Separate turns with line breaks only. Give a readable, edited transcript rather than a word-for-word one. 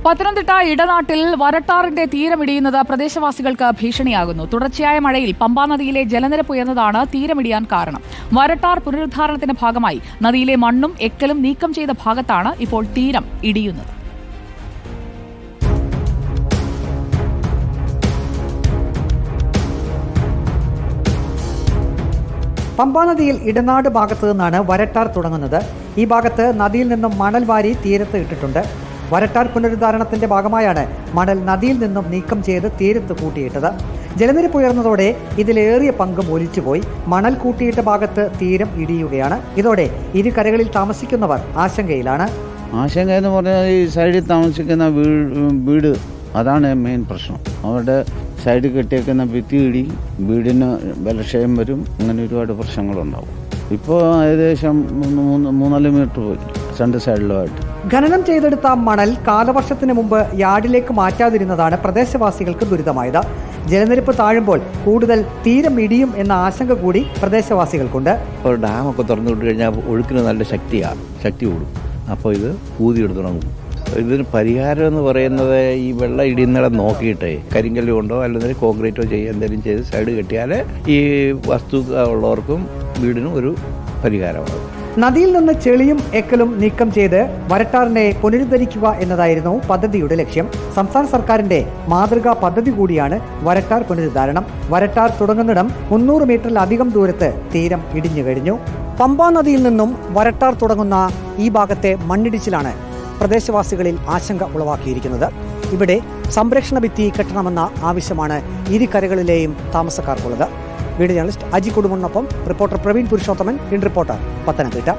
പത്തനംതിട്ട ഇടനാട്ടിൽ വരട്ടാറിന്റെ തീരമിടിയുന്നത് പ്രദേശവാസികൾക്ക് ഭീഷണിയാകുന്നു. തുടർച്ചയായ മഴയിൽ പമ്പാ നദിയിലെ ജലനിരപ്പ് ഉയർന്നതാണ് തീരമിടിയാൻ കാരണം. വരട്ടാർ പുനരുദ്ധാരണത്തിന്റെ ഭാഗമായി നദിയിലെ മണ്ണും എക്കലും നീക്കം ചെയ്ത ഭാഗത്താണ് ഇപ്പോൾ തീരം ഇടിയുന്നത്.
പമ്പാ നദിയിൽ ഇടനാട് ഭാഗത്തു നിന്നാണ് വരട്ടാർ തുടങ്ങുന്നത്. ഈ ഭാഗത്ത് നദിയിൽ നിന്നും മണൽ വാരി തീരത്ത് ഇട്ടിട്ടുണ്ട്. വരട്ടാർ പുനരുദ്ധാരണത്തിന്റെ ഭാഗമായാണ് മണൽ നദിയിൽ നിന്നും നീക്കം ചെയ്ത് തീരത്ത് കൂട്ടിയിട്ടത്. ജലനിരപ്പ് ഉയർന്നതോടെ ഇതിലേറിയ പങ്കും ഒലിച്ചുപോയി. മണൽ കൂട്ടിയിട്ട ഭാഗത്ത് തീരം ഇടിയുകയാണ്. ഇതോടെ ഇരു കരകളിൽ താമസിക്കുന്നവർ ആശങ്കയിലാണ്.
ആശങ്ക എന്ന് പറഞ്ഞാൽ ഈ സൈഡിൽ താമസിക്കുന്ന വീട് അതാണ് മെയിൻ പ്രശ്നം. അവരുടെ സൈഡിൽ കെട്ടിയേക്കുന്ന ഭിത്തി ഇടി, വീടിന് ബലക്ഷയം വരും, അങ്ങനെ ഒരുപാട് പ്രശ്നങ്ങളുണ്ടാവും. ഇപ്പോൾ ഏകദേശം 3-4 മീറ്റർ പോയി രണ്ട് സൈഡിലുമായിട്ട്.
ഖനനം ചെയ്തെടുത്ത മണൽ കാലവർഷത്തിന് മുമ്പ് യാർഡിലേക്ക് മാറ്റാതിരുന്നതാണ് പ്രദേശവാസികൾക്ക് ദുരിതമായത്. ജലനിരപ്പ് താഴുമ്പോൾ കൂടുതൽ തീരം ഇടിയും എന്ന ആശങ്ക കൂടി പ്രദേശവാസികൾക്കുണ്ട്.
ഇപ്പോൾ ഡാമൊക്കെ തുറന്നു വിട്ട് കഴിഞ്ഞാൽ ഒഴുക്കിന് നല്ല ശക്തി കൂടും. അപ്പോൾ ഇത് ഊതിയെടുത്ത് തുടങ്ങും. ഇതിന് പരിഹാരം എന്ന് പറയുന്നത് ഈ വെള്ളം ഇടിയുന്നിടം നോക്കിയിട്ടേ കരിങ്കല്ല് കൊണ്ടോ അല്ലെങ്കിൽ കോൺക്രീറ്റോ എന്തെങ്കിലും ചെയ്ത് സൈഡ് കെട്ടിയാൽ ഈ വസ്തു ഉള്ളവർക്കും വീടിനും ഒരു പരിഹാരമാകും.
നദിയിൽ നിന്ന് ചെളിയും എക്കലും നീക്കം ചെയ്ത് വരട്ടാറിനെ പുനരുദ്ധരിക്കുക എന്നതായിരുന്നു പദ്ധതിയുടെ ലക്ഷ്യം. സംസ്ഥാന സർക്കാരിന്റെ മാതൃകാ പദ്ധതി കൂടിയാണ് വരട്ടാർ പുനരുദ്ധാരണം. വരട്ടാർ തുടങ്ങുന്നിടം 300 മീറ്ററിലധികം ദൂരത്ത് തീരം ഇടിഞ്ഞു കഴിഞ്ഞു. പമ്പാ നദിയിൽ നിന്നും വരട്ടാർ തുടങ്ങുന്ന ഈ ഭാഗത്തെ മണ്ണിടിച്ചിലാണ് പ്രദേശവാസികളിൽ ആശങ്ക ഉളവാക്കിയിരിക്കുന്നത്. ഇവിടെ സംരക്ഷണ ഭിത്തി കെട്ടണമെന്ന ആവശ്യമാണ് ഇരു കരകളിലെയും താമസക്കാർക്കുള്ളത്. വീഡിയോ ജേർണലിസ്റ്റ് അജി കുടുംബനൊപ്പം റിപ്പോർട്ടർ പ്രവീൺ പുരുഷോത്തമൻ, ഇൻ റിപ്പോർട്ടർ, പത്തനംതിട്ട.